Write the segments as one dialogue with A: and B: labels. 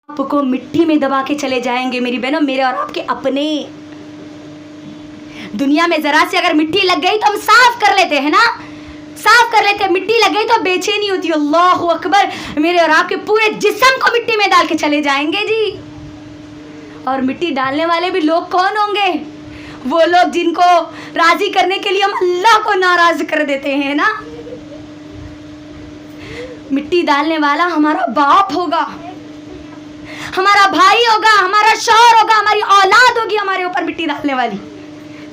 A: आपको मिट्टी में दबा के चले जाएंगे मेरी बहनों, मेरे और आपके अपने। दुनिया में जरा से अगर मिट्टी लग गई तो हम साफ कर लेते हैं ना, साफ कर लेते हैं। मिट्टी लग गई तो बेचैनी होती है। अल्लाहु अकबर, मेरे और आपके पूरे जिस्म को मिट्टी में डाल के चले जाएंगे जी। और मिट्टी डालने वाले भी लोग कौन होंगे? वो लोग जिनको राजी करने के लिए हम अल्लाह को नाराज कर देते हैं ना। मिट्टी डालने वाला हमारा बाप होगा, हमारा भाई होगा, हमारा शौहर होगा, हमारी औलाद होगी हमारे ऊपर मिट्टी डालने वाली।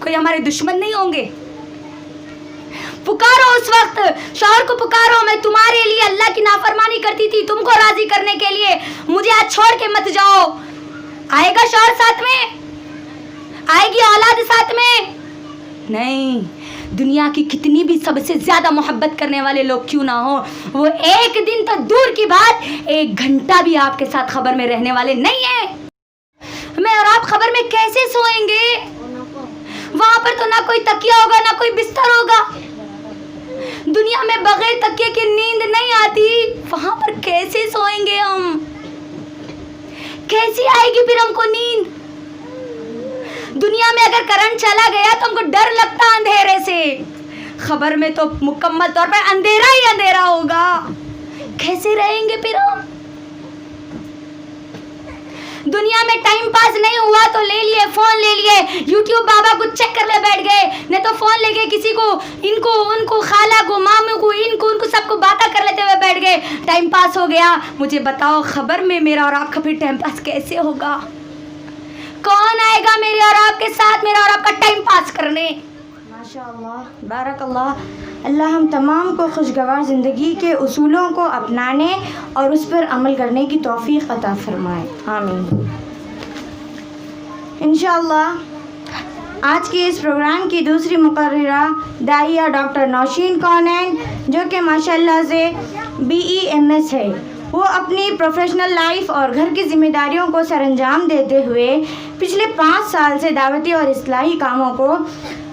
A: कोई हमारे दुश्मन नहीं होंगे। पुकारो उस वक्त, शौहर को पुकारो, मैं तुम्हारे लिए अल्लाह की नाफरमानी करती थी, तुमको राजी करने के लिए, मुझे आज छोड़ के मत जाओ। आएगा शौहर साथ में? आएगी औलाद साथ में? नहीं। दुनिया की कितनी भी सबसे ज्यादा मोहब्बत करने वाले लोग क्यों ना हो, वो एक दिन तो दूर की बात, एक घंटा भी आपके साथ खबर में रहने वाले नहीं है। मैं और आप खबर में कैसे सोएंगे? वहां पर तो ना कोई तकिया होगा, ना कोई बिस्तर होगा। दुनिया में बगैर तकिए की नींद नहीं आती, वहां पर कैसे सोएंगे हम? कैसी आएगी फिर हमको नींद? दुनिया में अगर करंट चला गया तो हमको डर लगता अंधेरे से, खबर में तो मुकम्मल तौर पर अंधेरा ही अंधेरा होगा। कैसे रहेंगे फिर हम? दुनिया में टाइम पास नहीं हुआ तो ले लिए फोन, ले लिए यूट्यूब, बाबा को चेक कर ले बैठ गए, नहीं तो फोन ले गए किसी को, इनको उनको, खाला को, मामू को, इनको उनको सबको बातें कर लेते हुए बैठ गए, टाइम पास हो गया। मुझे बताओ खबर में मेरा और आपका फिर टाइम पास कैसे होगा? कौन आएगा मेरे और आपके साथ मेरा और आपका टाइम पास करने?
B: माशाअल्लाह, बारकल्लाह। अल्लाह हम तमाम को खुशगवार ज़िंदगी के उसूलों को अपनाने और उस पर अमल करने की तौफीक अता फरमाए, आमीन। इंशाअल्लाह आज के इस प्रोग्राम की दूसरी मुकर्रिरा दाइया डॉक्टर नौशीन कौनैन, जो कि माशाअल्लाह से BEMS है। वो अपनी प्रोफेशनल लाइफ और घर की ज़िम्मेदारियों को सरअंजाम देते हुए पिछले 5 साल से दावती और इस्लाही कामों को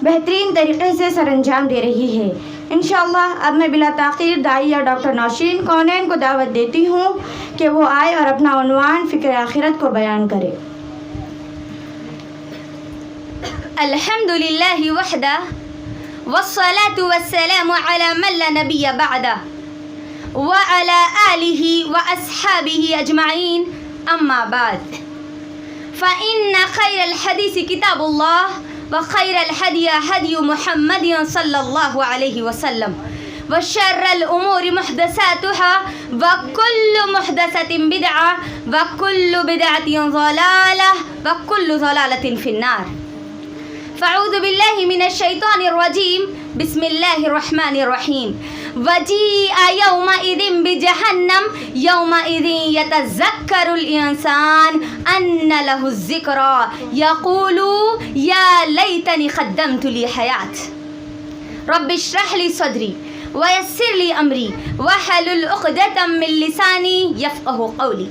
B: बेहतरीन तरीके से सरअंजाम दे रही है। इंशाअल्लाह अब मैं बिला ताख़ीर दाइया डॉक्टर नौशीन कौनैन को दावत देती हूँ कि वो आए और अपना उन्वान फ़िक्र आखिरत को बयान करे।
A: अल्हम्दुलिल्लाहि वहदा वस्सलातु वस्सलामु अला मन ला नबिय्य बअदा व अला आलिहि व अस्हाबिहि अजमाइन, अम्मा बाद, फ़इन्न खैरल हदीस किताबुल्लाह व खैरल हदी हदी मुहम्मद सल्लल्लाहु अलैहि वसल्लम व शर्रल उमूरि मुहदसातुहा व कुल्लु मुहदसतिन बिदअह व कुल्लु बिदअतिन ज़लालह व कुल्लु ज़लालतिन फिन्नार। फ़अऊज़ु बिल्लाहि मिनश शैतानिर रजीम, बिस्मिल्लाहिर रहमानिर रहीम। वजीअ यौमइज़िन बिजहन्नम यौमइज़िन यतज़क्करुल इंसान अन्ना लहु ज़िक्रा यक़ूलु या लैतनी क़द्दमतु ली हयात। रब्बि इश्रह ली सदरी व यस्सिर ली अमरी वहलुल उक़दतम मिन लिसानी यफ़क़हू क़ौली।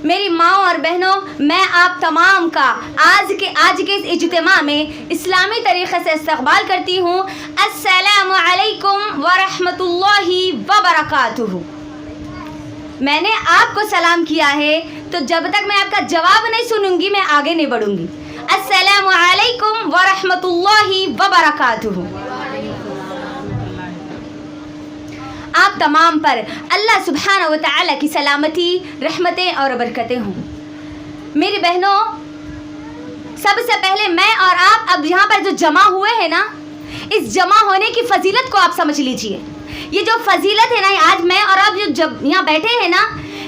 A: मेरी माँ और बहनों, मैं आप तमाम का आज के इस इज्तिमा में इस्लामी तरीक़े से इस्तक़बाल करती हूँ। अस्सलामु अलैकुम व रहमतुल्लाहि व बरकातुहू। मैंने आपको सलाम किया है, तो जब तक मैं आपका जवाब नहीं सुनूंगी मैं आगे नहीं बढ़ूंगी। अस्सलामु अलैकुम व रहमतुल्लाहि व बरकातुहू। आप तमाम पर अल्लाह सुब्हानहू व तआला की सलामती, रहमतें और बरकतें हों। मेरी बहनों, सबसे पहले मैं और आप अब यहाँ पर जो जमा हुए हैं ना, इस जमा होने की फजीलत को आप समझ लीजिए। ये जो फजीलत है ना, आज मैं और आप जो यहाँ बैठे हैं ना,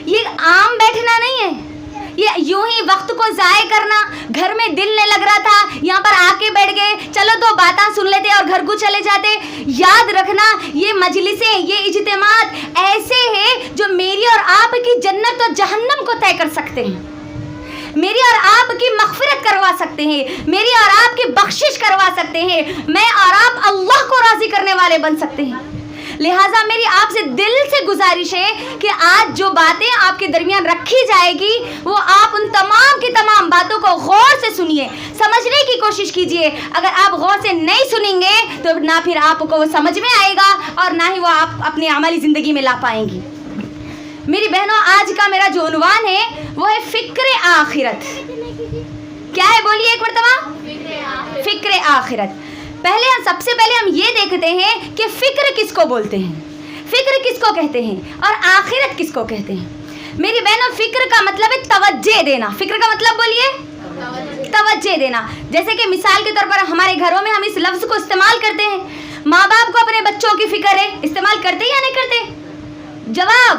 A: ये आम बैठना नहीं है, ये यूं ही वक्त को ज़ाय करना। घर में दिल नहीं लग रहा था, यहाँ पर आके बैठ गए, चलो 2 बातें सुन लेते और घर को चले जाते। याद रखना, ये मजलिसें, ये इज्तिमात ऐसे हैं जो मेरी और आपकी जन्नत और जहन्नम को तय कर सकते हैं, मेरी और आपकी मग़फ़िरत करवा सकते हैं, मेरी और आपकी बख्शिश करवा सकते हैं, मैं और आप अल्लाह को राज़ी करने वाले बन सकते हैं। लिहाजा मेरी आपसे दिल से गुजारिश है कि आज जो बातें आपके दरमियान रखी जाएगी, वो आप उन तमाम की तमाम बातों को गौर से सुनिए, समझने की कोशिश कीजिए। अगर आप गौर से नहीं सुनेंगे तो ना फिर आपको वो समझ में आएगा और ना ही वो आप अपनी अमली ज़िंदगी में ला पाएंगी। मेरी बहनों, आज का मेरा जो उन्वान है वो ہے فکر آخرت. کیا ہے بولیے ایک مرتبہ؟ فکر آخرت. سب سے پہلے ہم یہ دیکھتے ہیں کہ فکر کس کو بولتے ہیں, فکر کس کو کہتے ہیں, اور آخرت کس کو کہتے ہیں. میری بہنوں, فکر کا مطلب ہے توجہ دینا. فکر کا مطلب بولیے توجہ دینا. جیسے کہ مثال کے طور پر ہمارے گھروں میں ہم اس لفظ کو استعمال کرتے ہیں. ماں باپ کو اپنے بچوں کی فکر ہے, استعمال کرتے یا نہیں کرتے؟ جواب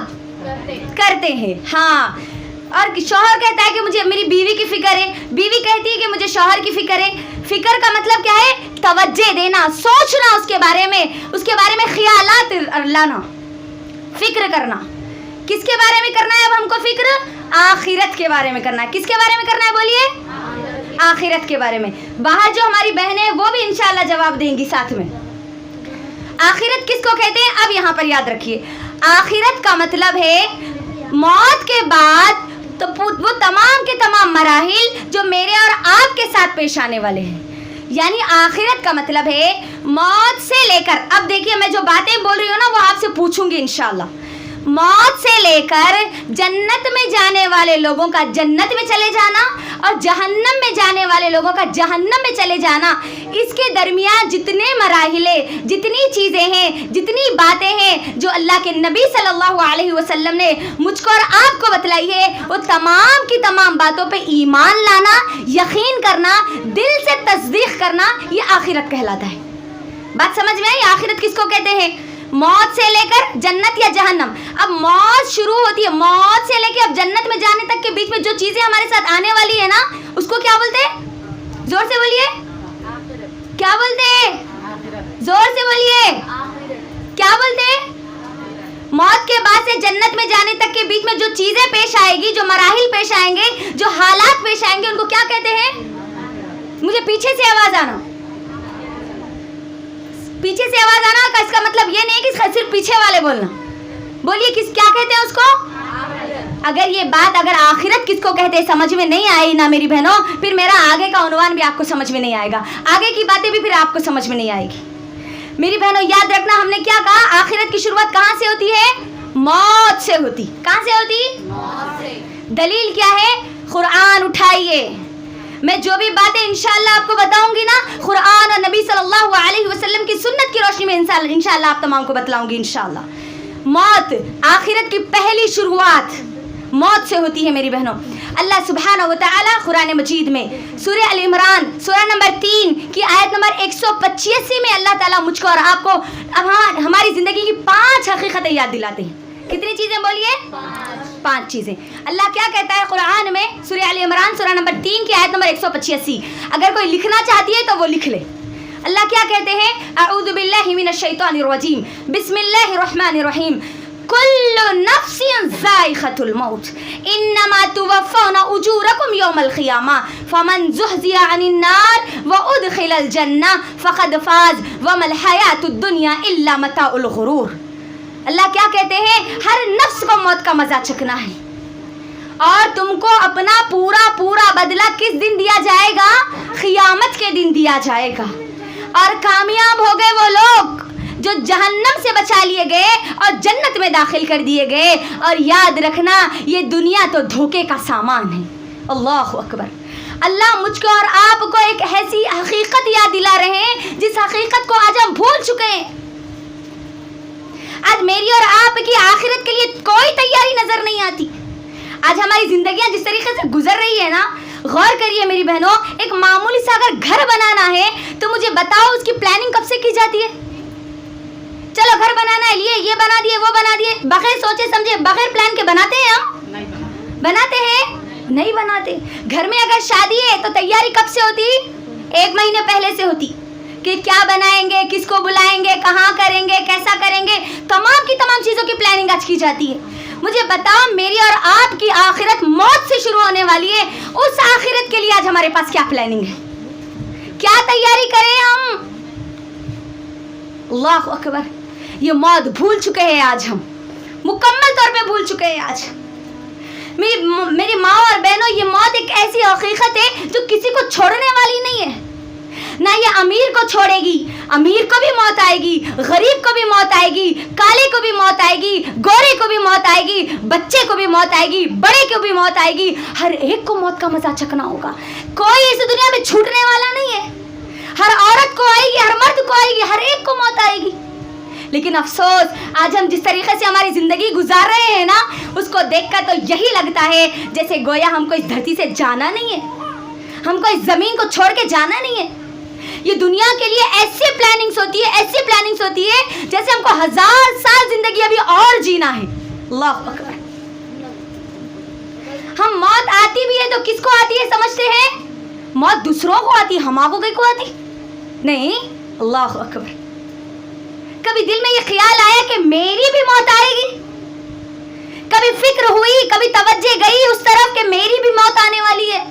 A: کرتے ہیں. ہاں. اور شوہر کہتا ہے کہ مجھے میری بیوی کی فکر ہے, بیوی کہتی ہے کہ مجھے شوہر کی فکر ہے. فکر کا مطلب کیا ہے؟ توجہ دینا, سوچنا اس کے بارے میں خیالات لانا, فکر کرنا. کس کے بارے میں کرنا ہے اب ہم کو فکر؟ آخرت کے بارے میں کرنا ہے. کس کے بارے میں کرنا ہے بولیے؟ آخرت کے بارے میں. باہر جو ہماری بہنیں ہیں وہ بھی انشاءاللہ جواب دیں گی ساتھ میں. آخرت کس کو کہتے ہیں؟ اب یہاں پر یاد رکھیے, آخرت کا مطلب ہے موت کے بعد تو وہ تمام کے تمام مراحل جو میرے اور آپ کے ساتھ پیش آنے والے ہیں. یعنی آخرت کا مطلب ہے موت سے لے کر, اب دیکھیے میں جو باتیں بول رہی ہوں نا وہ آپ سے پوچھوں گی انشاءاللہ, موت سے لے کر جنت میں جانے والے لوگوں کا جنت میں چلے جانا اور جہنم میں جانے والے لوگوں کا جہنم میں چلے جانا, اس کے درمیان جتنے مراحل, جتنی چیزیں ہیں, جتنی باتیں ہیں جو اللہ کے نبی صلی اللہ علیہ وسلم نے مجھ کو اور آپ کو بتلائی ہے, وہ تمام کی تمام باتوں پہ ایمان لانا, یقین کرنا, دل سے تصدیق کرنا, یہ آخرت کہلاتا ہے. بات سمجھ میں آئی؟ آخرت کس کو کہتے ہیں؟ موت سے لے کر جنت یا جہنم. اب موت شروع ہوتی ہے, موت سے لے کے اب جنت میں جانے تک کے بیچ میں جو چیزیں ہمارے ساتھ آنے والی ہے نا, اس کو کیا بولتے ہیں؟ زور سے بولیے, کیا بولتے ہیں؟ زور سے بولیے, کیا بولتے ہیں؟ موت کے بعد سے جنت میں جانے تک کے بیچ میں جو چیزیں پیش آئے گی, جو مراحل پیش آئیں گے, جو حالات پیش آئیں گے, ان کو کیا کہتے ہیں؟ مجھے پیچھے سے آواز آنا, پیچھے سے آواز آنا کا اس کا مطلب یہ نہیں کہ صرف پیچھے والے بولنا. بولیے کیا کہتے ہیں اس کو؟ اگر یہ بات اگر آخرت کس کو کہتے ہیں سمجھ میں نہیں آئی نا میری بہنوں, پھر میرا آگے کا عنوان بھی آپ کو سمجھ میں نہیں آئے گا, آگے کی باتیں بھی پھر آپ کو سمجھ میں نہیں آئے گی. میری بہنوں یاد رکھنا, ہم نے کیا کہا؟ آخرت کی شروعات کہاں سے ہوتی ہے؟ موت سے ہوتی. کہاں سے ہوتی؟ موت سے. دلیل کیا ہے؟ قرآن اٹھائیے. میں جو بھی باتیں انشاءاللہ آپ کو بتاؤں گی نا, قرآن اور نبی صلی اللہ علیہ وسلم کی سنت کی روشنی میں انشاءاللہ آپ تمام کو بتلاؤں گی انشاءاللہ. موت, آخرت کی پہلی شروعات موت سے ہوتی ہے میری بہنوں. اللہ سبحانہ و تعالی قرآن مجید میں سورہ ال عمران سورہ نمبر 3 کی آیت نمبر 185 میں اللہ تعالیٰ مجھ کو اور آپ کو ہماری زندگی کی 5 حقیقتیں یاد دلاتے ہیں. کتنی چیزیں بولیے؟ 5 چیزیں. اللہ کیا کہتا ہے قرآن میں سورہ ال عمران سورہ نمبر 3 کی آیت نمبر 185, اگر کوئی لکھنا چاہتی ہے تو وہ لکھ لے. اللہ کیا کہتے ہیں؟ اعوذ باللہ من الشیطان الرجیم, بسم اللہ الرحمن الرحیم, کل نفس ذائقۃ الموت انما توفون اجورکم یوم القیامہ فمن زحزح عن النار وادخل الجنہ فقد فاز وما الحیاۃ الدنیا الا متاع الغرور. اللہ کیا کہتے ہیں؟ ہر نفس کو موت کا مزہ چکھنا ہے, اور تم کو اپنا پورا بدلہ کس دن دیا جائے گا؟ قیامت کے دن دیا جائے گا. اور کامیاب ہو گئے وہ لوگ جو جہنم سے بچا لیے گئے اور جنت میں داخل کر دیے گئے. اور یاد رکھنا یہ دنیا تو دھوکے کا سامان ہے. اللہ اکبر. اللہ مجھ کو اور آپ کو ایک ایسی حقیقت یاد دلا رہے ہیں جس حقیقت کو آج ہم بھول چکے ہیں. آج میری اور آپ کی آخرت کے لیے کوئی تیاری نظر نہیں آتی. آج ہماری زندگیاں جس طریقے سے گزر رہی ہے نا, غور کریے میری بہنوں, ایک معمولی سا اگر گھر بنانا ہے تو مجھے بتاؤ اس کی پلاننگ کب سے کی جاتی ہے؟ چلو گھر بنانا ہے, لیے یہ بنا دیے وہ بنا دیے, بغیر سوچے سمجھے بغیر پلان کے بناتے ہیں ہم؟ بناتے ہیں؟ نہیں بناتے. گھر میں اگر شادی ہے تو تیاری کب سے ہوتی؟ 1 مہینے پہلے سے ہوتی کہ کیا بنائیں گے, کس کو بلائیں گے, کہاں کریں گے, کیسا کریں گے, تمام کی تمام چیزوں کی پلاننگ آج کی جاتی ہے. مجھے بتاؤ میری اور آپ کی آخرت موت سے شروع ہونے والی ہے, اس آخرت کے لیے آج ہمارے پاس کیا پلاننگ ہے, کیا تیاری کریں ہم؟ اللہ اکبر. یہ موت بھول چکے ہیں آج ہم, مکمل طور پہ بھول چکے ہیں آج. میری ماں اور بہنوں, یہ موت ایک ایسی حقیقت ہے جو کسی کو چھوڑنے والی نہیں ہے. نہ یہ امیر کو چھوڑے گی. امیر کو بھی موت آئے گی, غریب کو بھی موت آئے گی, کالے کو بھی موت آئے گی, گورے کو بھی موت آئے گی, بچے کو بھی موت آئے گی, بڑے کو بھی موت آئے گی. ہر ایک کو موت کا مزہ چکھنا ہوگا. کوئی اس دنیا میں چھوٹنے والا نہیں ہے. ہر عورت کو آئے گی, ہر مرد کو آئے گی, ہر ایک کو موت آئے گی. لیکن افسوس آج ہم جس طریقے سے ہماری زندگی گزار رہے ہیں نا, اس کو دیکھ کر تو یہی لگتا ہے جیسے گویا ہم کو اس دھرتی سے جانا نہیں ہے, ہم کو اس زمین کو چھوڑ کے جانا نہیں ہے. یہ دنیا کے لیے ایسی پلاننگز ہوتی ہے جیسے ہم کو 1000 سال زندگی ابھی اور جینا ہے. اللہ اکبر. ہم موت آتی بھی ہے تو کس کو آتی ہے سمجھتے ہیں؟ موت دوسروں کو آتی ہے, ہمارے کو کو آتی نہیں. اللہ اکبر. کبھی دل میں یہ خیال آیا کہ میری بھی موت آئے گی؟ کبھی فکر ہوئی, کبھی توجہ گئی اس طرف کہ میری بھی موت آنے والی ہے؟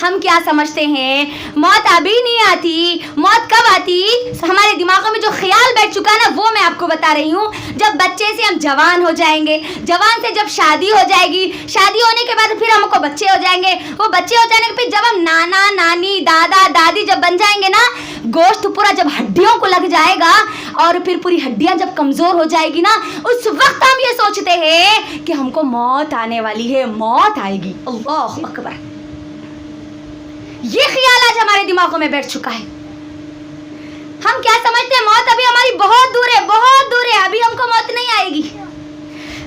A: ہم کیا سمجھتے ہیں موت ابھی نہیں آتی. موت کب آتی؟ ہمارے دماغوں میں جو خیال بیٹھ چکا نا وہ میں آپ کو بتا رہی ہوں. جب بچے سے ہم جوان ہو جائیں گے, جوان سے جب شادی ہو جائے گی, شادی ہونے کے بعد پھر ہم کو بچے ہو جائیں گے, وہ بچے ہو جانے کے پھر جب ہم نانا نانی دادا دادی جب بن جائیں گے نا, گوشت پورا جب ہڈیوں کو لگ جائے گا اور پھر پوری ہڈیاں جب کمزور ہو جائے گی نا, اس وقت ہم یہ سوچتے ہیں کہ ہم کو موت آنے والی ہے, موت آئے گی. اللہ اکبر. یہ خیال آج ہمارے دماغوں میں بیٹھ چکا ہے. ہم کیا سمجھتے ہیں موت ابھی ہماری بہت دور ہے, بہت دور ہے, ابھی ہم کو موت نہیں آئے گی.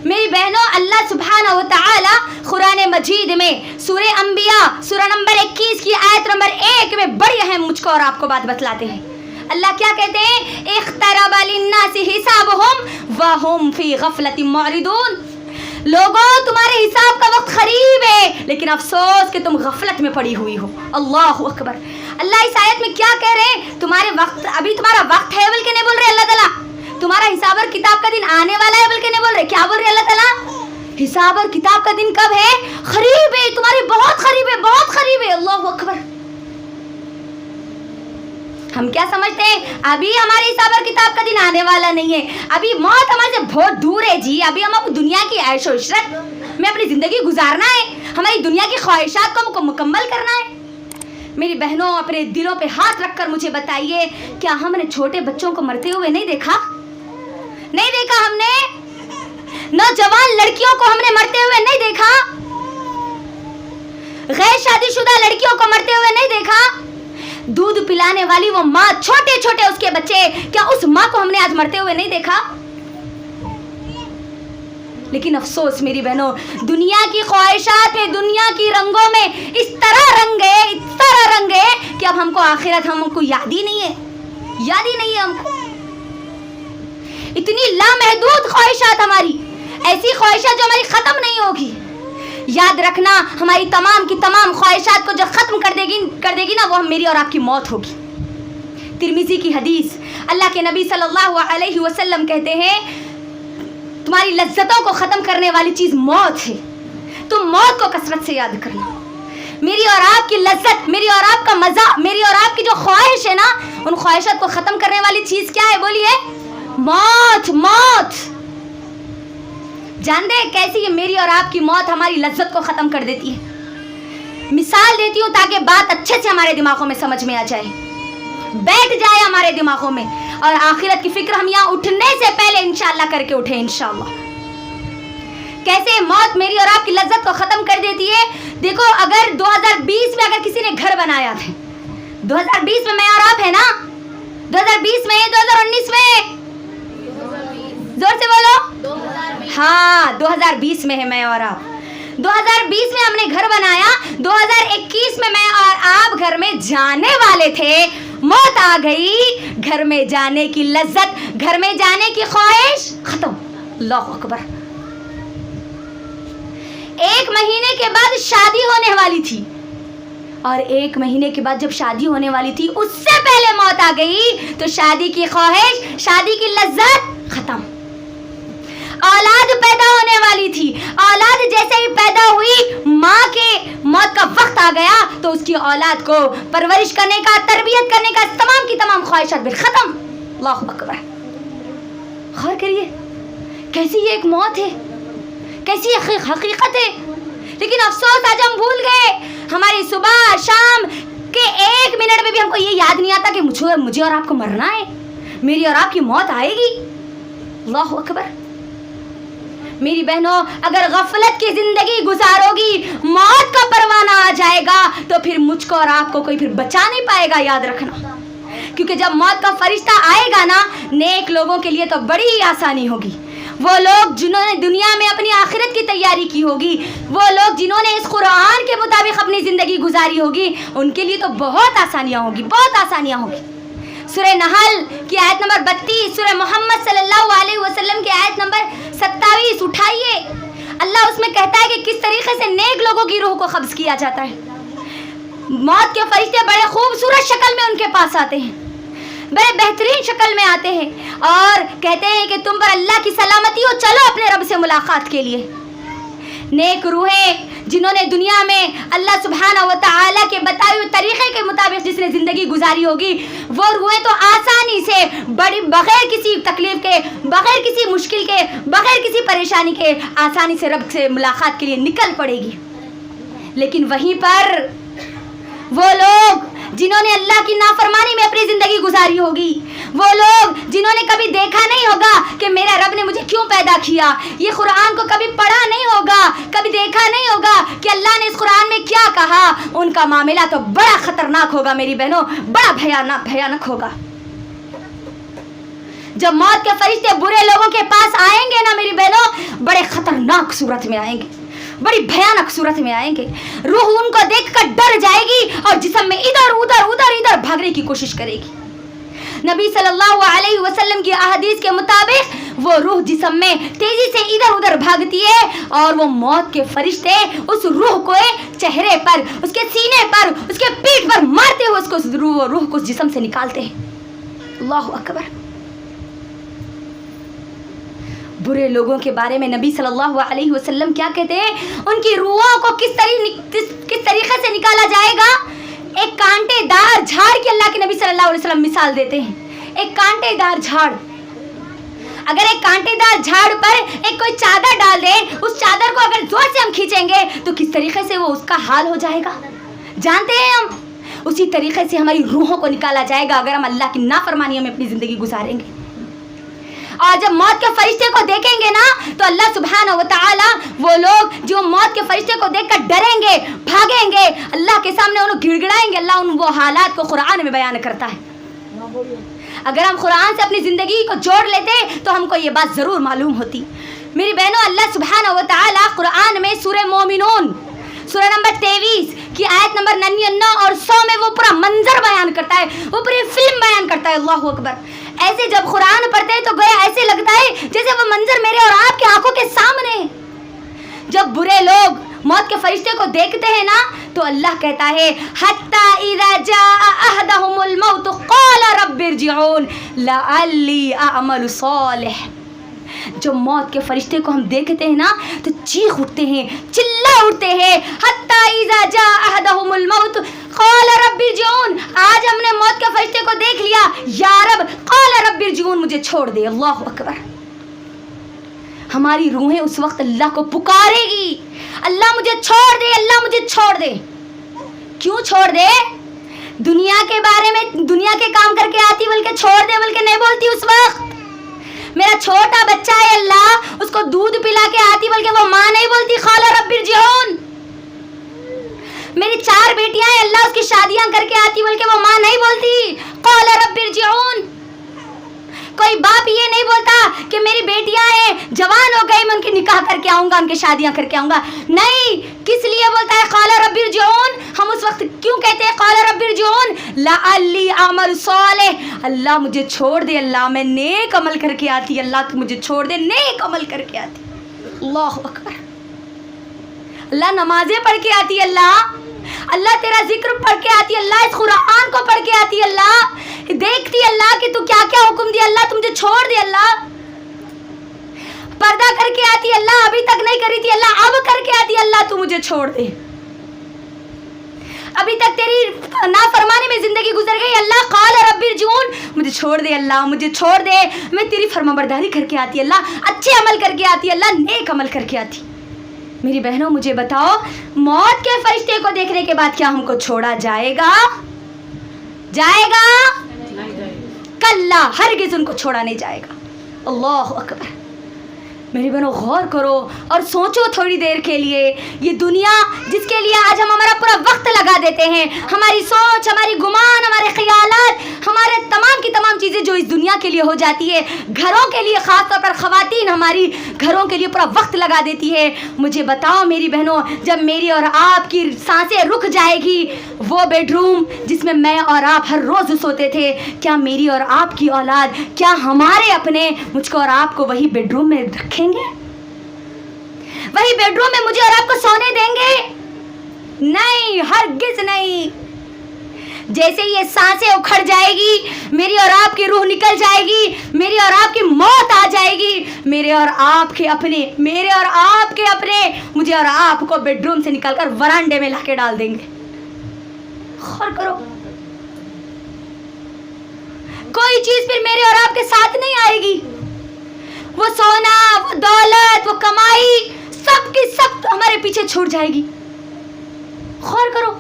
A: میری بہنوں, اللہ سبحانہ و تعالی قرآن مجید میں سورہ انبیاء سورہ نمبر 21 کی آیت نمبر 1 میں بڑی اہم مجھ کو اور آپ کو بات بتلاتے ہیں. اللہ کیا کہتے ہیں؟ اقترب للناس حسابهم وهم فی غفلۃ معرضون. لوگوں تمہارے حساب کا وقت قریب ہے لیکن افسوس کہ تم غفلت میں پڑی ہوئی ہو. اللہ اکبر. اللہ اس آیت میں کیا کہہ رہے ہیں؟ تمہارے وقت, ابھی تمہارا وقت ہے بول کے نہیں بول رہے اللہ تعالیٰ, تمہارا حساب اور کتاب کا دن آنے والا ہے بول کے نہیں بول رہے. کیا بول رہے اللہ تعالیٰ؟ حساب اور کتاب کا دن کب ہے؟ قریب ہے, تمہارے بہت قریب ہے, بہت قریب ہے. اللہ اکبر. ہم کیا سمجھتے ہیں ابھی ہمارے حساب اور کتاب کا دن آنے والا نہیں ہے, ابھی موت ہمارے سے بہت دور ہے جی, ابھی ہم کو دنیا کی عیش و عشرت میں اپنی زندگی گزارنا ہے, ہماری دنیا کی خواہشات کو ہم کو مکمل کرنا ہے. میری بہنوں, اپنے دلوں پہ ہاتھ رکھ کر مجھے بتائیے, کیا ہم نے چھوٹے بچوں کو مرتے ہوئے نہیں دیکھا؟ نہیں دیکھا ہم نے؟ نوجوان لڑکیوں کو ہم نے مرتے ہوئے نہیں دیکھا؟ غیر شادی شدہ لڑکیوں کو مرتے ہوئے نہیں دیکھا؟ دودھ پلانے والی وہ ماں, چھوٹے چھوٹے اس کے بچے, کیا اس ماں کو ہم نے آج مرتے ہوئے نہیں دیکھا؟ لیکن افسوس میری بہنوں, دنیا کی خواہشات میں, دنیا کی رنگوں میں اس طرح رنگ ہے کہ اب ہم کو آخرت ہم کو یاد ہی نہیں ہے, یاد ہی نہیں ہے ہم کو. اتنی لامحدود خواہشات ہماری, ایسی خواہشات جو ہماری ختم نہیں ہوگی. یاد رکھنا, ہماری تمام کی تمام خواہشات کو جو ختم کر دے گی نا, وہ میری اور آپ کی موت ہوگی. ترمذی کی حدیث, اللہ کے نبی صلی اللہ علیہ وسلم کہتے ہیں تمہاری لذتوں کو ختم کرنے والی چیز موت ہے, تم موت کو کثرت سے یاد کرنا. میری اور آپ کی لذت, میری اور آپ کا مزہ, میری اور آپ کی جو خواہش ہے نا, ان خواہشات کو ختم کرنے والی چیز کیا ہے بولیے؟ موت. موت جان دے کیسی یہ میری اور آپ کی موت ہماری لذت کو ختم کر دیتی ہے. مثال دیتی ہوں تاکہ بات اچھے سے ہمارے دماغوں میں سمجھ میں آ جائے, بیٹھ جائے ہمارے دماغوں میں, اور آخرت کی فکر ہم یہاں اٹھنے سے پہلے انشاءاللہ کر کے اٹھیں انشاءاللہ. کیسے موت میری اور آپ کی لذت کو ختم کر دیتی ہے. دیکھو, اگر 2020 میں اگر کسی نے گھر بنایا تھا, 2020 میں میں اور آپ ہے نا, 2020 میں, 2019 میں, زور سے بولو, ہاں 2020 میں ہے میں اور آپ. 2020 میں ہم نے گھر بنایا, 2021 میں میں اور آپ گھر میں جانے والے تھے, موت آ گئی, گھر میں جانے کی لذت, گھر میں جانے کی خواہش ختم. اللہ اکبر. 1 مہینے کے بعد شادی ہونے والی تھی, اور 1 مہینے کے بعد جب شادی ہونے والی تھی اس سے پہلے موت آ گئی, تو شادی کی خواہش, شادی کی لذت ختم. اولاد پیدا ہونے والی تھی, اولاد جیسے ہی پیدا ہوئی, ماں کے موت کا وقت آ گیا تو اس کی اولاد کو پرورش کرنے کا, تربیت کرنے کا تمام کی تمام خواہشات بھی ختم. اللہ اکبر. غور کریے کیسی یہ ایک موت ہے, کیسی یہ حقیقت ہے. لیکن افسوس آج ہم بھول گئے, ہماری صبح شام کہ 1 मिनट में भी हमको ये याद नहीं आता कि मुझे और आपको मरना है, मेरी और आपकी मौत आएगी। अल्लाह अकबर। मेरी बहनों, अगर गफलत की जिंदगी गुजारोगी, मौत का परवाना आ जाएगा तो फिर मुझको और आपको कोई फिर बचा नहीं पाएगा, याद रखना। क्योंकि जब मौत का फरिश्ता आएगा ना, नेक लोगों के लिए तो बड़ी आसानी होगी। वो लोग जिन्होंने दुनिया में अपनी आखिरत की तैयारी की होगी, वो लोग जिन्होंने इस कुरान के मुताबिक अपनी ज़िंदगी गुजारी होगी, उनके लिए तो बहुत आसानियाँ होगी, बहुत आसानियाँ होगी। सूरह नहल की आयत नंबर 32, सूरह मोहम्मद सल्लल्लाहु अलैहि वसल्लम की आयत नंबर 27 उठाइए। अल्लाह उसमें कहता है कि किस तरीके से नेक लोगों की रूह को कब्ज़ किया जाता है। मौत के फरिश्ते बड़े खूबसूरत शक्ल में उनके पास आते हैं, बड़े बेहतरीन शक्ल में आते हैं और कहते हैं कि तुम पर अल्लाह की सलामती हो, चलो अपने रब से मुलाकात के लिए। नेक रूहें जिन्होंने दुनिया में अल्लाह सुब्हानहू व तआला के बताए हुए तरीक़े के मुताबिक जिसने ज़िंदगी गुजारी होगी, वो रूहें तो आसानी से बड़ी बग़ैर किसी तकलीफ़ के, बग़ैर किसी मुश्किल के, बग़ैर किसी परेशानी के आसानी से रब से मुलाकात के लिए निकल पड़ेगी। लेकिन वहीं पर वो लोग जिन्होंने अल्लाह की नाफरमानी में अपनी ज़िंदगी गुजारी होगी, वो लोग जिन्होंने कभी देखा नहीं होगा कि मेरा रब ने मुझे क्यों पैदा किया, ये कुरान को कभी पढ़ा नहीं होगा, कभी देखा नहीं होगा कि अल्लाह ने इस कुरान में क्या कहा, उनका मामला तो बड़ा ख़तरनाक होगा मेरी बहनों, बड़ा भयानक होगा। जब मौत के फरिश्ते बुरे लोगों के पास आएंगे ना मेरी बहनों, बड़े ख़तरनाक सूरत में आएंगे, बड़ी भयानक सूरत में आएंगे। रूह उनको देखकर डर जाएगी और जिस्म में इधर उधर भागने की कोशिश करेगी। नबी सल्लल्लाहु अलैहि वसल्लम की अहदीस के मुताबिक वो रूह जिस्म में तेजी से इधर उधर भागती है और वो मौत के फरिश्ते उस रूह को चेहरे पर, उसके सीने पर, उसके पीठ पर मारते हुए उसको रूह को जिस्म से निकालते हैं। अल्लाहु अकबर। बुरे लोगों के बारे में नबी सल्लल्लाहु अलैहि वसल्लम क्या कहते हैं, उनकी रूहों को किस तरीके से निकाला जाएगा। एक कांटेदार झाड़ की अल्लाह के नबी सल्लल्लाहु अलैहि वसल्लम मिसाल देते हैं। एक कांटेदार झाड़, अगर एक कांटेदार झाड़ पर एक कोई चादर डाल दे, उस चादर को अगर जोर से हम खींचेंगे तो किस तरीके से वो उसका हाल हो जाएगा, जानते हैं हम। उसी तरीके से हमारी रूहों को निकाला जाएगा अगर हम अल्लाह की नाफरमानियों में अपनी ज़िंदगी गुजारेंगे। और जब मौत के फरिश्ते को देखेंगे ना, तो अल्लाह सुब्हानहू व तआला वो लोग जो मौत के फरिश्ते को देखकर डरेंगे, भागेंगे, अल्लाह के सामने उन्हें गिड़गिड़ाएंगे। अल्लाह उन वो हालात को कुरान में बयान करता है। अगर हम कुरान से अपनी ज़िंदगी को जोड़ लेते तो हमको ये बात ज़रूर मालूम होती। मेरी बहनों, अल्लाह सुब्हानहू व तआला कुरान में सूरह मोमिनून सूरह नंबर 23 की आयत नंबर 99 और 100 में वो पूरा मंजर बयान करता है, वो पूरी फिल्म बयान करता है। अल्लाहु अकबर। ऐसे जब कुरान पढ़ते हैं तो गोया ऐसे लगता है जैसे वो मंजर मेरे और आपकी आंखों के सामने है। जब बुरे लोग मौत के फरिश्ते को देखते हैं ना, तो अल्लाह कहता है हत्ता इज़ा जाअ अहदहुमुल मौत क़ाला रब्बिरजिऊन लअल्ली अअमलु सालिह। जो मौत के फरिश्ते को हम देखते हैं ना, तो चीख उठते हैं, चिल्ला उठते हैं, हत्ता इज़ा जाअ अहदहुमुल मौत क़ाला रब्बिरजिऊन। आज हमने मौत के फरिश्ते को देख लिया, या रब क़ाला रब्बिरजिऊन, मुझे छोड़ दे। अल्लाहु अकबर। हमारी रूहें उस वक्त अल्लाह को पुकारेगी, अल्लाह मुझे छोड़ दे, अल्लाह मुझे छोड़ दे। क्यों छोड़ दे? दुनिया के बारे में, दुनिया के काम करके आती बल्कि छोड़ दे बल्कि नहीं बोलती उस वक्त। मेरा छोटा बच्चा है अल्लाह, उसको दूध पिला के आती बल्कि वो माँ नहीं बोलती क़ाला रब्बिरजिऊन। मेरी 4 बेटियां हैं अल्लाह, उसकी शादियां करके आती बल्कि वो माँ नहीं बोलती क़ाला रब्बिरजिऊन। कोई बाप ये नहीं बोलता कि मेरी बेटियां हैं, जवान हो गई, मैं उनकी निकाह करके आऊँगा, उनकी शादियां करके आऊँगा। नहीं, किस लिए बोलता है क़ाला रब्बिरजिऊन? हम उस वक्त क्यों कहते हैं क़ाला रब्बिरजिऊन? लअल्ली अअमलु सालिह, अल्लाह मुझे छोड़ दे, अल्लाह मैं नेक अमल करके आती, अल्लाह तू मुझे छोड़ दे, नेक अमल करके आती। अल्लाहु अकबर। अल्लाह नमाजें पढ़ के आती, अल्लाह तेरा जिक्र पढ़ के आती, अल्लाह इस कुरान को पढ़ के आती, अल्लाह देखती अल्लाह कि तू क्या क्या हुक्म दिया, अल्लाह तू मुझे छोड़ दे। अल्लाह पर्दा करके आती, अल्लाह अभी तक नहीं करी थी, अल्लाह अब करके आती, अल्लाह तू मुझे छोड़ दे। अभी तक तेरी नाफरमानी में जिंदगी गुजर गई, अल्लाह क़ाला रब्बिरजिऊन, मुझे छोड़ दे, अल्लाह मुझे छोड़ दे। मैं तेरी फरमाबरदारी करके आती, अल्लाह अच्छे अमल करके आती, अल्लाह नेक अमल करके आती। मेरी बहनों, मुझे बताओ, मौत के फरिश्ते को देखने के बाद क्या हमको छोड़ा जाएगा? جائے گا کلا ہرگز ان کو چھوڑا نہیں جائے گا. اللہ اکبر. میری بہنوں غور کرو اور سوچو تھوڑی دیر کے لیے. یہ دنیا جس کے لیے آج ہم ہمارا پورا وقت لگا دیتے ہیں, ہماری سوچ, ہماری گمان, ہمارے خیالات, ہمارے تمام کی تمام چیزیں جو اس دنیا کے لیے ہو جاتی ہے, گھروں کے لیے خاص طور پر خواتین ہماری گھروں کے لیے پورا وقت لگا دیتی ہے. مجھے بتاؤ میری بہنوں, جب میری اور آپ کی سانسیں رک جائے گی, وہ بیڈ روم جس میں میں اور آپ ہر روز سوتے تھے, کیا میری اور آپ کی اولاد, کیا ہمارے اپنے مجھ کو اور آپ کو وہی بیڈ روم میں رکھیں گے؟ وہی بیڈ روم میں مجھے اور آپ کو سونے دیں گے؟ نہیں, ہرگز نہیں. جیسے یہ سانسیں اکھڑ جائے گی, میری اور آپ کی روح نکل جائے گی, میری اور آپ کی موت آ جائے گی, میرے اور آپ کے اپنے مجھے اور آپ کو بیڈ روم سے نکال کر ورانڈے میں لا کے ڈال دیں گے. غور کرو, کوئی چیز پھر میرے اور آپ کے ساتھ نہیں آئے گی. وہ سونا, وہ دولت, وہ کمائی, سب کی سب ہمارے پیچھے چھوٹ جائے گی. غور کرو,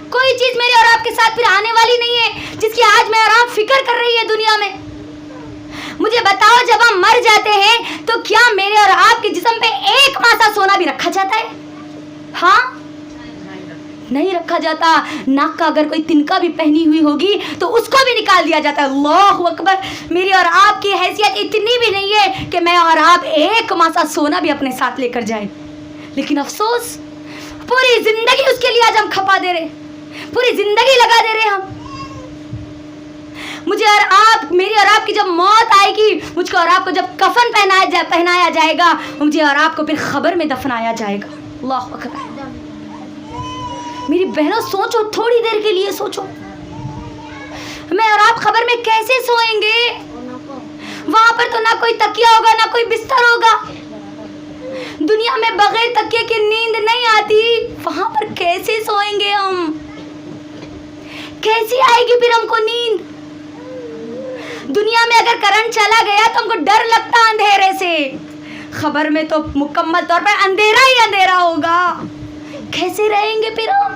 A: کوئی چیز میرے اور آپ کے ساتھ پھر آنے والی نہیں ہے جس کی آج میں اور آپ فکر کر رہی ہے دنیا میں. مجھے بتاؤ, جب ہم مر جاتے ہیں تو کیا میرے اور آپ کے جسم پہ ایک ماسا سونا بھی رکھا جاتا ہے؟ ہاں, نہیں رکھا جاتا. ناک کا اگر کوئی تنکا بھی پہنی ہوئی ہوگی تو اس کو بھی نکال دیا جاتا ہے. اللہ اکبر. میری اور آپ کی حیثیت اتنی بھی نہیں ہے کہ میں اور آپ ایک ماسا سونا بھی اپنے ساتھ لے کر جائیں. لیکن افسوس, پوری زندگی اس کے لیے آج ہم کھپا دے رہے, پوری زندگی لگا دے رہے ہم. مجھے اور آپ, میری اور آپ کی جب موت آئے گی, مجھ کو اور آپ کو جب کفن پہنایا جائے گا, مجھے اور آپ کو پھر خبر میں دفنایا جائے گا. اللہ اکبر. میری بہنوں سوچو, تھوڑی دیر کے لیے سوچو, میں اور آپ خبر میں کیسے سوئیں گے؟ وہاں پر تو نہ کوئی تکیہ ہوگا, نہ کوئی بستر ہوگا. دنیا میں بغیر تکیے کی نیند نہیں آتی. وہاں پر کیسے سوئیں گے ہم؟ کیسی آئے گی پھر ہم کو نیند؟ دنیا میں اگر کرنٹ چلا گیا تو ہم کو ڈر لگتا اندھیرے سے. خبر میں تو مکمل طور پر اندھیرا ہی اندھیرا ہوگا. کیسے رہیں گے پھر ہم؟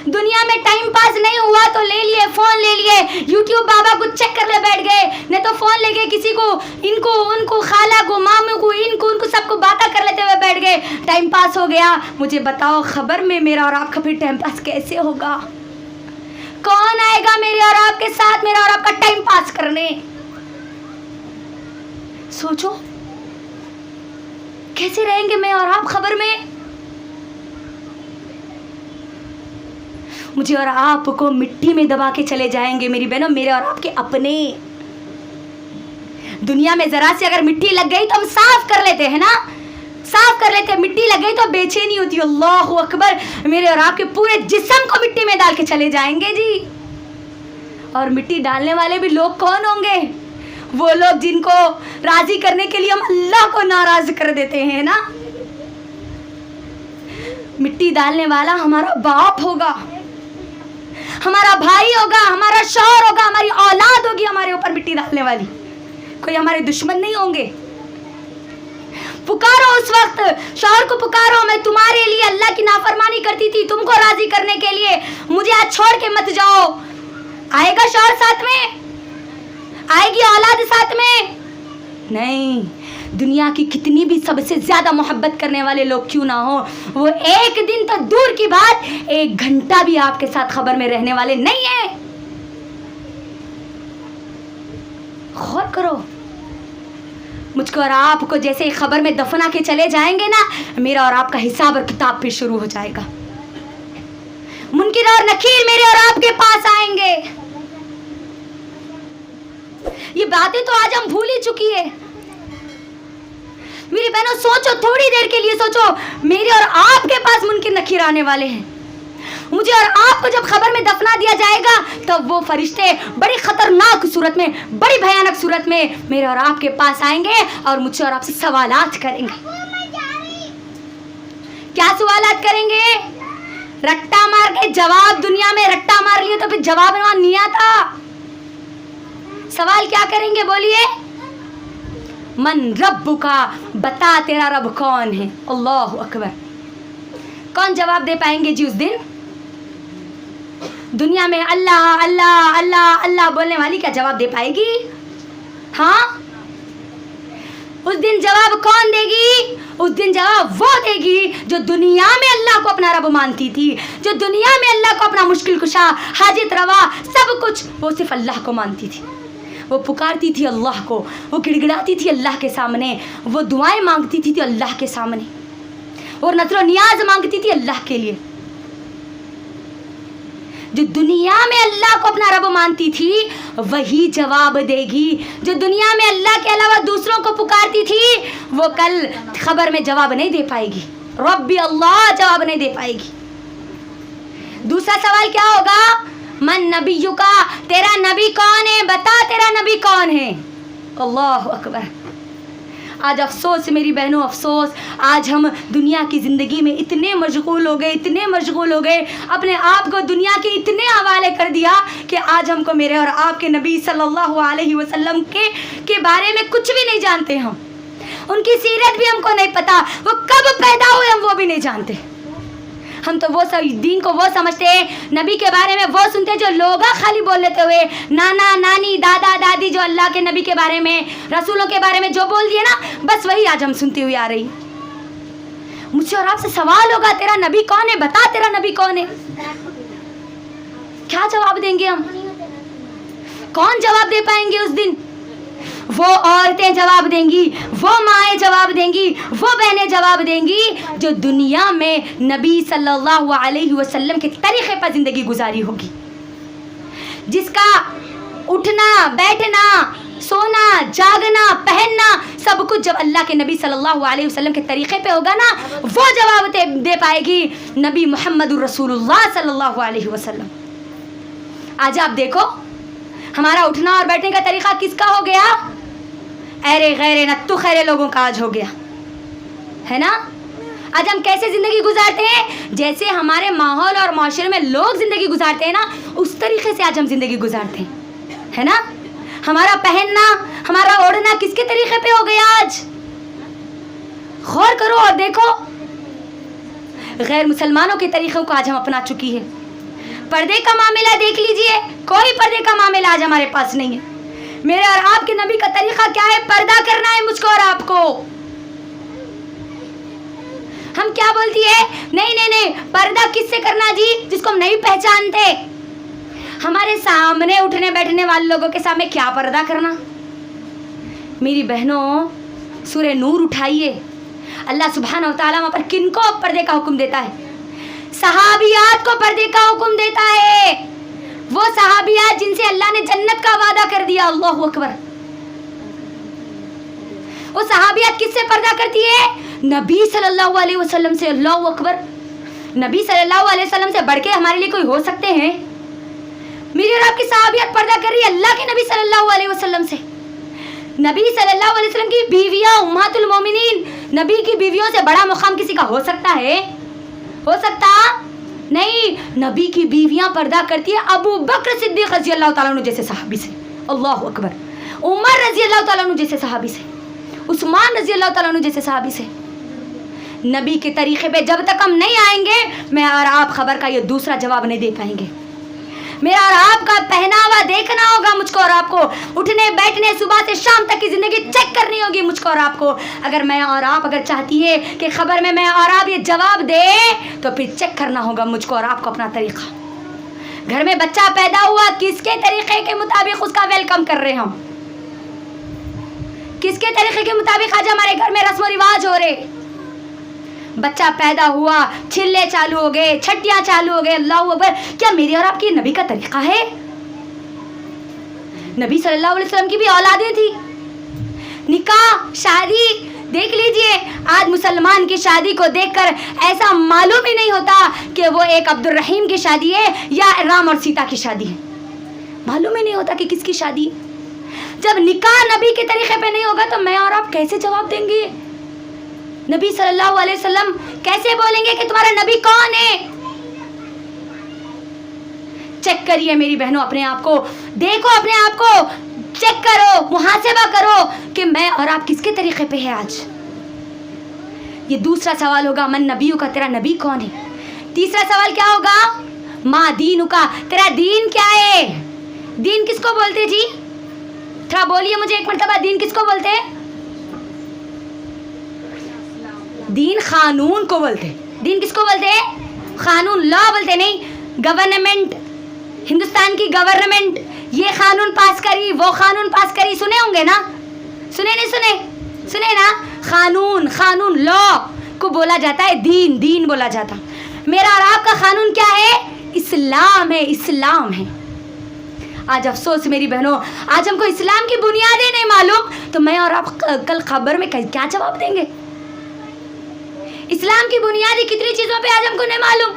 A: دنیا میں ٹائم پاس نہیں ہوا تو لے لیے, فون لے لیے, یوٹیوب بابا کو چیک کرنے بیٹھ گئے, نہیں تو فون لے گئے کسی کو, ان کو خالہ کو, ماموں کو, ان کو سب کو باتیں کر لیتے ہوئے بیٹھ گئے, ٹائم پاس ہو گیا. مجھے بتاؤ, خبر میں میرا اور آپ کا پھر ٹائم پاس کیسے ہوگا؟ کون آئے گا میرے اور آپ کے ساتھ میرا اور آپ کا ٹائم پاس کرنے؟ سوچو, کیسے رہیں گے میں اور آپ خبر میں؟ مجھے اور آپ کو مٹی میں دبا کے چلے جائیں گے میری بہنوں, میرے اور آپ کے اپنے. دنیا میں ذرا سی اگر مٹی لگ گئی تو ہم صاف کر لیتے ہیں نا, صاف کر لیتے. مٹی لگ گئی تو بے چینی ہوتی. اللہ اکبر. میرے اور آپ کے پورے جسم کو مٹی میں ڈال کے چلے جائیں گے جی. اور مٹی ڈالنے والے بھی لوگ کون ہوں گے؟ وہ لوگ جن کو راضی کرنے کے لیے ہم اللہ کو ناراض کر دیتے ہیں نا. مٹی ڈالنے والا ہمارا باپ ہوگا, ہمارا بھائی ہوگا, ہمارا شوہر ہوگا, ہماری اولاد ہوگی ہمارے اوپر مٹی ڈالنے والی. کوئی ہمارے دشمن نہیں ہوں گے. پکارو اس وقت, شوہر کو پکارو, میں تمہارے لیے اللہ کی نافرمانی کرتی تھی تم کو راضی کرنے کے لیے, مجھے آج چھوڑ کے مت جاؤ. آئے گا شوہر ساتھ میں؟ آئے گی اولاد ساتھ میں؟ نہیں. دنیا کی کتنی بھی سب سے زیادہ محبت کرنے والے لوگ کیوں نہ ہو, وہ ایک دن تو دور کی بات, ایک گھنٹہ بھی آپ کے ساتھ خبر میں رہنے والے نہیں ہیں. غور کرو. مجھ کو اور آپ کو جیسے خبر میں دفنا کے چلے جائیں گے نا, میرا اور آپ کا حساب اور کتاب پھر شروع ہو جائے گا. منکر اور نکیر میرے اور آپ کے پاس آئیں گے. یہ باتیں تو آج ہم بھول ہی چکی ہے. میری بہنوں سوچو, تھوڑی دیر کے لیے سوچو, میرے اور آپ کے پاس منکر نکیر آنے والے ہیں. مجھے اور آپ کو جب خبر میں دفنا دیا جائے گا تب وہ فرشتے بڑی خطرناک صورت میں, بڑی بھیانک صورت میں میرے اور آپ کے پاس آئیں گے اور مجھ سے اور آپ سے سوالات کریں گے. کیا سوالات کریں گے؟ رٹا مار کے جواب. دنیا میں رٹا مار لیے تو پھر جواب نہیں آتا. سوال کیا کریں گے بولیے؟ من رب کا, بتا تیرا رب کون ہے. اللہ اکبر. کون جواب دے پائیں گے جی اس دن؟ दुनिया में अल्लाह अल्लाह अल्लाह अल्लाह बोलने वाली क्या जवाब दे पाएगी? हाँ, उस दिन जवाब कौन देगी? उस दिन जवाब वो देगी जो दुनिया में अल्लाह को अपना रब मानती थी, जो दुनिया में अल्लाह को अपना मुश्किल कुशा, हाजित रवा, सब कुछ वो सिर्फ अल्लाह को मानती थी। वो पुकारती थी अल्लाह को, वो गिड़गिड़ाती थी अल्लाह के सामने, वो दुआएं मांगती थी अल्लाह के सामने, और नज़र नियाज मांगती थी अल्लाह के लिए। जो दुनिया में अल्लाह को अपना रब मानती थी वही जवाब देगी। जो दुनिया में अल्लाह के अलावा दूसरों को पुकारती थी वो कल खबर में जवाब नहीं दे पाएगी, रब्बी अल्लाह जवाब नहीं दे पाएगी। दूसरा सवाल क्या होगा? मन नबीयुका, तेरा नबी कौन है? बता तेरा नबी कौन है? अल्लाह अकबर। आज अफसोस मेरी बहनों, अफसोस, आज हम दुनिया की ज़िंदगी में इतने मशगूल हो गए, इतने मशगूल हो गए, अपने आप को दुनिया के इतने हवाले कर दिया कि आज हमको मेरे और आपके नबी सल्लल्लाहु अलैहि वसल्लम के बारे में कुछ भी नहीं जानते। हम उनकी सीरत भी हमको नहीं पता, वो कब पैदा हुए हम वो भी नहीं जानते। हम तो वो सब दीन को वो समझते हैं, नबी के बारे में वो सुनते हैं जो लोग खाली बोल लेते हुए, नाना नानी दादा दादी जो अल्लाह के नबी के बारे में, रसूलों के बारे में जो बोल दिए ना, बस वही आज हम सुनते हुए आ रही। मुझसे और आपसे सवाल होगा, तेरा नबी कौन है? बता तेरा नबी कौन है? क्या जवाब देंगे हम? कौन जवाब दे पाएंगे उस दिन? वो औरतें जवाब देंगी, वो माएँ जवाब देंगी, वो बहनें जवाब देंगी जो दुनिया में नबी सल्लल्लाहु अलैहि वसल्लम के तरीक़े पर ज़िंदगी गुजारी होगी, जिसका उठना बैठना सोना जागना पहनना सब कुछ जब अल्लाह के नबी सल्लल्लाहु अलैहि वसल्लम के तरीक़े पे होगा ना, वो जवाब दे पाएगी नबी मुहम्मदुर रसूलुल्लाह सल्लल्लाहु अलैहि वसल्लम। आज आप देखो हमारा उठना और बैठने का तरीक़ा किसका हो गया? अरे गैरे नत्तु खैरे लोगों का आज हो गया है ना। आज हम कैसे ज़िंदगी गुजारते हैं? जैसे हमारे माहौल और माशरे में लोग ज़िंदगी गुजारते हैं ना, उस तरीके से आज हम ज़िंदगी गुजारते हैं, है ना। हमारा पहनना हमारा ओढ़ना किसके तरीके पे हो गया आज? गौर करो और देखो, गैर मुसलमानों के तरीक़ों को आज हम अपना चुकी है। पर्दे का मामला देख लीजिए, कोई पर्दे का मामला आज हमारे पास नहीं है। मेरे और आपके नबी का तरीक़ा क्या है? पर्दा करना है मुझको और आपको। हम क्या बोलती है? नहीं नहीं नहीं, पर्दा किससे करना जी? जिसको हम नहीं पहचानते। हमारे सामने उठने बैठने वाले लोगों के सामने क्या पर्दा करना? मेरी बहनों, सूरह नूर उठाइए, अल्लाह सुब्हानहू व तआला वहाँ पर किनको पर्दे का हुक्म देता है? सहाबियात को पर्दे का हुक्म देता है। वो सहाबियात जिनसे अल्लाह ने जन्नत का वादा कर दिया। अल्लाहु अकबर। वो सहाबियात किससे पर्दा करती है? नबी सल्लल्लाहु अलैहि वसल्लम से। अल्लाहु अकबर। नबी सल्लल्लाहु अलैहि वसल्लम से बढ़ के हमारे लिए कोई हो सकते हैं? मेरी और आपकी सहाबियात पर्दा कर रही है अल्लाह के नबी सल्लल्लाहु अलैहि वसल्लम से। नबी सल्लल्लाहु अलैहि वसल्लम की बीवियां उम्महातुल मोमिनीन, नबी की बीवियों से बड़ा मुकाम किसी का हो सकता है? हो सकता नहीं। नबी की बीवियां पर्दा करती है अबू बकर सिद्दीक रज़ी अल्लाह ताला अन्हु जैसे सहाबी से। अल्लाहु अकबर। उमर रज़ी अल्लाह ताला अन्हु जैसे सहाबी से, उस्मान रज़ी अल्लाह ताला अन्हु जैसे सहाबी से। नबी के तरीक़े पे जब तक हम नहीं आएंगे, मैं और आप खबर का ये दूसरा जवाब नहीं दे पाएंगे। मेरा और आपका पहनावा देखना होगा मुझको और आपको, उठने बैठने सुबह से शाम तक की ज़िंदगी चेक करनी होगी मुझको और आपको। अगर मैं और आप अगर चाहती है कि खबर में मैं और आप ये जवाब दे, तो फिर चेक करना होगा मुझको और आपको अपना तरीक़ा। घर में बच्चा पैदा हुआ, किसके तरीक़े के मुताबिक उसका वेलकम कर रहे हैं हम? किसके तरीक़े के मुताबिक आज हमारे घर में रस्म रिवाज हो रहे? बच्चा पैदा हुआ, छिल्ले चालू हो गए, छट्टियां चालू हो गए। अल्लाहु अकबर। क्या मेरे और आपकी नबी का तरीक़ा है? नबी सल्लल्लाहु अलैहि वसल्लम की भी औलादें थी, निकाह शादी देख लीजिए। आज मुसलमान की शादी को देखकर ऐसा मालूम ही नहीं होता कि वो एक अब्दुल रहीम की शादी है या राम और सीता की शादी है। मालूम ही नहीं होता कि किसकी शादी है। जब निकाह नबी के तरीक़े पे नहीं होगा तो मैं और आप कैसे जवाब देंगे? नबी सल्लल्लाहु अलैहि वसल्लम कैसे बोलेंगे कि तुम्हारा नबी कौन है? चेक करिए मेरी बहनों अपने आप को, देखो अपने आप को, चेक करो, मुहासिबा करो कि मैं और आप किसके तरीक़े पे है आज। ये दूसरा सवाल होगा, मन नबियों का, तेरा नबी कौन है? तीसरा सवाल क्या होगा? माँ दीनु का, तेरा दीन क्या है? दीन किसको बोलते जी? थोड़ा बोलिए मुझे एक मरतबा, दीन किसको बोलते हैं? दीन कानून को बोलते हैं। दीन किसको बोलते हैं? कानून, लॉ बोलते नहीं। गवर्नमेंट, हिंदुस्तान की गवर्नमेंट ये कानून पास करी, वो कानून पास करी, सुने होंगे ना? सुने नहीं सुने? सुने ना? कानून, कानून, लॉ को बोला जाता है दीन, दीन बोला जाता। मेरा और आपका कानून क्या है? इस्लाम है, इस्लाम है। आज अफसोस मेरी बहनों, आज हमको इस्लाम की बुनियादें नहीं मालूम, तो मैं और आप कल खबर में क्या जवाब देंगे? इस्लाम की बुनियादी कितनी चीजों पे आज हमको नहीं मालूम,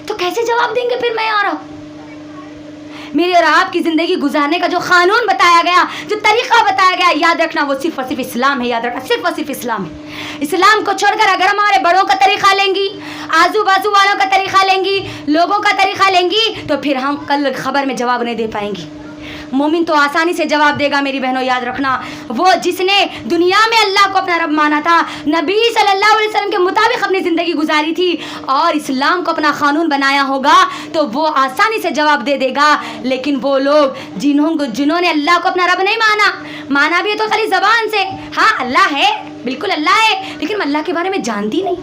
A: तो कैसे जवाब देंगे फिर मैं और आप? मेरी और आपकी जिंदगी गुजारने का जो कानून बताया गया, जो तरीका बताया गया, याद रखना वो सिर्फ और सिर्फ इस्लाम है। याद रखना सिर्फ और सिर्फ इस्लाम है। इस्लाम को छोड़कर अगर हमारे बड़ों का तरीका लेंगी, आजू बाजू वालों का तरीका लेंगी, लोगों का तरीका लेंगी, तो फिर हम कल खबर में जवाब नहीं दे पाएंगी। मोमिन तो आसानी से जवाब देगा मेरी बहनों। याद रखना, वो जिसने दुनिया में अल्लाह को अपना रब माना था, नबी सल्लल्लाहु अलैहि वसल्लम के मुताबिक अपनी ज़िंदगी गुजारी थी और इस्लाम को अपना कानून बनाया होगा, तो वो आसानी से जवाब दे देगा। लेकिन वो लोग जिन्होंने अल्लाह को अपना रब नहीं माना भी है तो खाली ज़बान से, हाँ अल्लाह है, बिल्कुल अल्लाह है, लेकिन अल्लाह के बारे में जानती नहीं।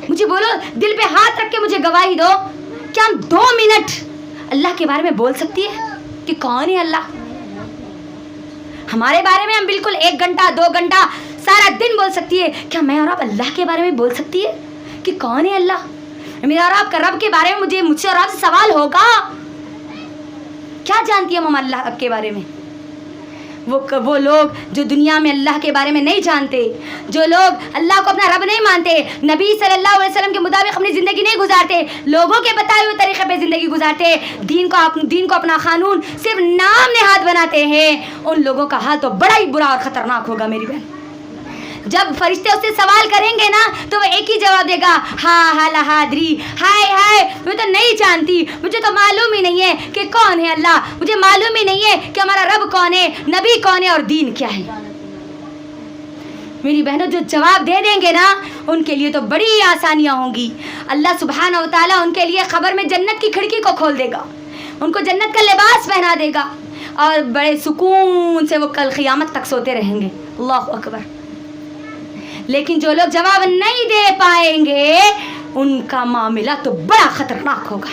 A: मुझे बोलो, दिल पे हाथ रख के मुझे गवाही दो, क्या हम 2 मिनट अल्लाह के बारे में बोल सकती है कि कौन है अल्लाह? हमारे बारे में हम बिल्कुल 1 घंटा 2 घंटा सारा दिन बोल सकती है। क्या मैं और आप अल्लाह के बारे में बोल सकती है कि कौन है अल्लाह? मेरा और आपका रब के बारे में मुझसे और आपसे सवाल होगा, क्या जानती है हम अल्लाह के बारे में? वो लोग जो दुनिया में अल्लाह के बारे में नहीं जानते, जो लोग अल्लाह को अपना रब नहीं मानते, नबी सल्लल्लाहु अलैहि वसल्लम के मुताबिक अपनी ज़िंदगी नहीं गुजारते, लोगों के बताए हुए तरीक़े पे ज़िंदगी गुजारते, दीन को अपना कानून सिर्फ नाम नेहाद बनाते हैं, उन लोगों का हाल तो बड़ा ही बुरा और ख़तरनाक होगा मेरी बहन। जब फरिश्ते उससे सवाल करेंगे ना, तो वो एक ही जवाब देगा, हाँ हाला हादरी, हाय हाय, मैं तो नहीं जानती, मुझे तो मालूम ही नहीं है कि कौन है अल्लाह, मुझे मालूम ही नहीं है कि हमारा रब कौन है, नबी कौन है और दीन क्या है। मेरी बहनों, जो जवाब दे देंगे ना, उनके लिए तो बड़ी आसानियाँ होंगी। अल्लाह सुब्हानहू व तआला उनके लिए खबर में जन्नत की खिड़की को खोल देगा, उनको जन्नत का लिबास पहना देगा और बड़े सुकून से वो कल क़यामत तक सोते रहेंगे। अल्लाहु अकबर। लेकिन जो लोग जवाब नहीं दे पाएंगे, उनका मामला तो बड़ा खतरनाक होगा।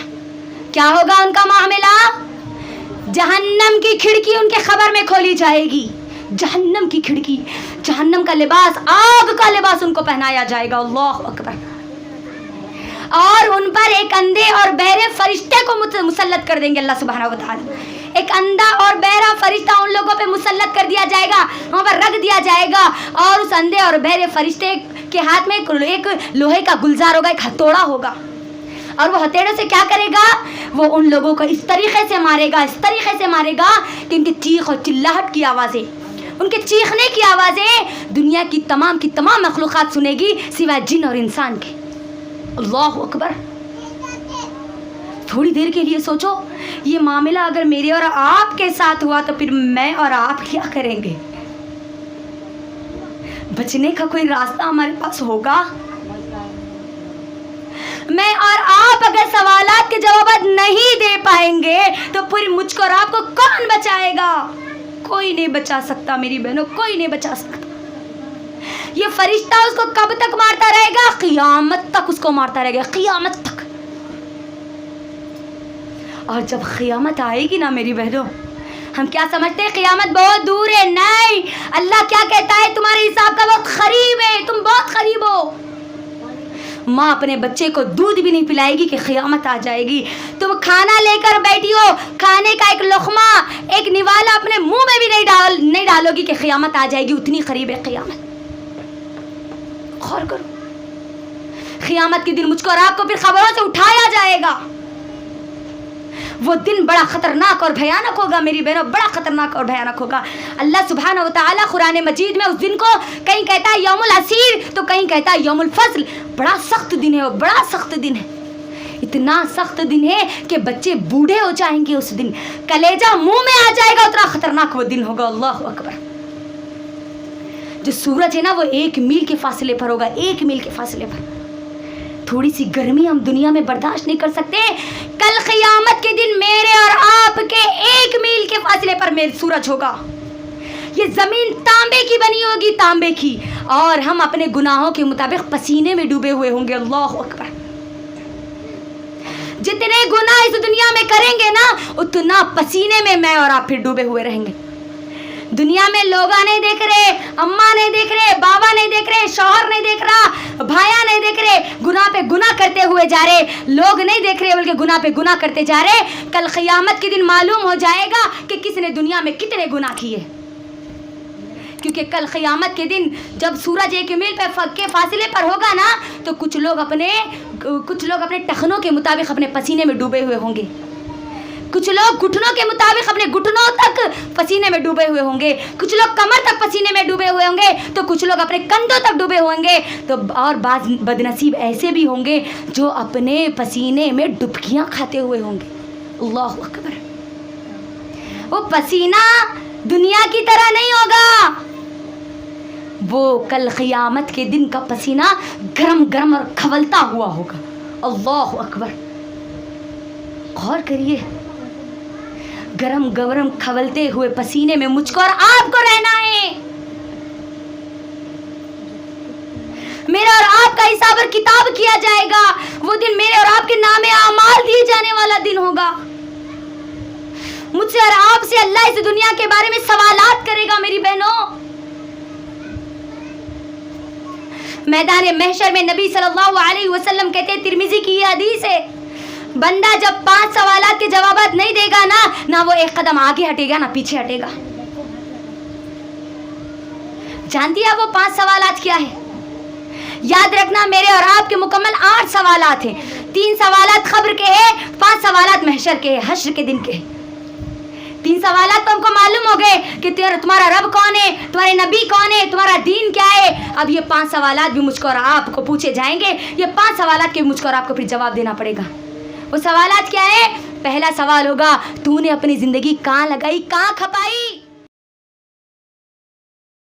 A: क्या होगा उनका मामला? जहन्नम की खिड़की उनके खबर में खोली जाएगी, जहन्नम की खिड़की, जहन्नम का लिबास, आग का लिबास उनको पहनाया जाएगा। अल्लाह अकबर। और उन पर एक अंधे और बहरे फरिश्ते को मुसल्लत कर देंगे अल्लाह सुब्हानहू व तआला। एक अंधा और बहरा फरिश्ता उन लोगों पे मुसल्लत कर दिया जाएगा, वहाँ पर रख दिया जाएगा, और उस अंधे और बहरे फरिश्ते के हाथ में एक लोहे का गुलजार होगा, एक हथौड़ा होगा, और वो हथौड़े से क्या करेगा? वो उन लोगों को इस तरीके से मारेगा, इस तरीके से मारेगा कि उनकी चीख और चिल्लाहट की आवाज़ें, उनके चीखने की आवाज़ें दुनिया की तमाम मखलूक़ात सुनेगी सिवाय जिन और इंसान के। अल्लाह अकबर। थोड़ी देर के लिए सोचो, ये मामला अगर मेरे और आपके साथ हुआ तो फिर मैं और आप क्या करेंगे? बचने का कोई रास्ता हमारे पास होगा? मैं और आप अगर सवालात के जवाब नहीं दे पाएंगे तो फिर मुझको और आपको कौन बचाएगा? कोई नहीं बचा सकता मेरी बहनों, कोई नहीं बचा सकता। ये फरिश्ता उसको कब तक मारता रहेगा? क़यामत तक उसको मारता रहेगा, क़यामत तक। और जब क़यामत आएगी ना मेरी बहनों, हम क्या समझते हैं क़यामत बहुत दूर है? नहीं, अल्लाह क्या कहता है? तुम्हारे हिसाब का वक्त करीब है, तुम बहुत करीब हो। माँ अपने बच्चे को दूध भी नहीं पिलाएगी कि क़यामत आ जाएगी। तुम खाना लेकर बैठी हो, खाने का एक लुक़मा, एक निवाला अपने मुंह में भी नहीं डालोगी कि क़यामत आ जाएगी, उतनी करीब है क़यामत। गौर करो, क़यामत के दिन मुझको और आपको फिर खबरों से उठाया जाएगा। वो दिन बड़ा ख़तरनाक और भयानक होगा मेरी बहनों, बड़ा ख़तरनाक और भयानक होगा। अल्लाह सुब्हानहू व तआला कुरान मजीद में उस दिन को कहीं कहता है यौमुल असीर, तो कहीं कहता है यौमुल फस्ल। बड़ा सख्त दिन है वो, बड़ा सख्त दिन है, इतना सख्त दिन है कि बच्चे बूढ़े हो जाएंगे उस दिन, कलेजा मुंह में आ जाएगा, उतना ख़तरनाक वो दिन होगा। अल्लाह अकबर। जो सूरज है ना, वो 1 मील के फासले पर होगा, 1 मील के फासले पर। تھوڑی سی گرمی ہم دنیا میں برداشت نہیں کر سکتے. کل قیامت کے دن میرے اور آپ کے 1 میل کے فاصلے پر میرا سورج ہوگا. یہ زمین تانبے کی بنی ہوگی, تانبے کی, اور ہم اپنے گناہوں کے مطابق پسینے میں ڈوبے ہوئے ہوں گے. اللہ اکبر. جتنے گناہ اس دنیا میں کریں گے نا اتنا پسینے میں میں اور آپ پھر ڈوبے ہوئے رہیں گے. دنیا میں لوگ نہیں دیکھ رہے, اماں نہیں دیکھ رہے, بابا نہیں دیکھ رہے, شوہر نہیں دیکھ رہا, بھائیاں نہیں دیکھ رہے, گناہ پہ گناہ کرتے ہوئے جا رہے. لوگ نہیں دیکھ رہے بلکہ گناہ پہ گناہ کرتے جا رہے. کل قیامت کے دن معلوم ہو جائے گا کہ کس نے دنیا میں کتنے گناہ کیے, کیونکہ کل قیامت کے دن جب سورج 1 میل کے فاصلے پر ہوگا نا تو کچھ لوگ اپنے ٹخنوں کے مطابق اپنے پسینے میں ڈوبے ہوئے ہوں گے, کچھ لوگ گھٹنوں کے مطابق اپنے گھٹنوں تک پسینے میں ڈوبے ہوئے ہوں گے, کچھ لوگ کمر تک پسینے میں ڈوبے ہوئے ہوں گے, تو کچھ لوگ اپنے کندھوں تک ڈوبے ہوں گے. تو اور بعض بدنصیب ایسے بھی ہوں گے جو اپنے پسینے میں ڈبکیاں کھاتے ہوئے ہوں گے. اللہ اکبر. وہ پسینہ دنیا کی طرح نہیں ہوگا, وہ کل قیامت کے دن کا پسینہ گرم گرم اور کھولتا ہوا ہوگا. اللہ اکبر. غور کریے, گرم گرم کھولتے ہوئے پسینے میں مجھ کو اور آپ کو رہنا ہے. میرا اور آپ کا حساب اور کتاب کیا جائے گا. وہ دن میرے اور آپ کے نام اعمال دیے جانے والا دن ہوگا. مجھ سے اور آپ سے اللہ اس دنیا کے بارے میں سوالات کرے گا. میری بہنوں, میدان محشر میں نبی صلی اللہ علیہ وسلم کہتے ہیں, ترمذی کی یہ حدیث ہے, بندہ جب 5 سوالات کے جوابات نہیں دے گا نہ وہ 1 قدم آگے ہٹے گا نہ پیچھے ہٹے گا. جانتی ہے وہ 5 سوالات کیا ہے؟ یاد رکھنا, میرے اور آپ کے مکمل 8 سوالات ہیں. 3 سوالات قبر کے ہیں, 5 سوالات محشر کے ہیں, حشر کے دن کے ہیں. 3 سوالات تو ہم کو معلوم ہو گئے کہ تمہارا رب کون ہے, تمہارے نبی کون ہے, تمہارا دین کیا ہے. اب یہ 5 سوالات بھی مجھ کو اور آپ کو پوچھے جائیں گے. یہ 5 سوالات کے مجھ کو اور آپ کو پھر جواب دینا پڑے گا. وہ سوالات کیا ہے؟ پہلا سوال ہوگا, تو نے اپنی زندگی کہاں لگائی, کہاں کھپائی.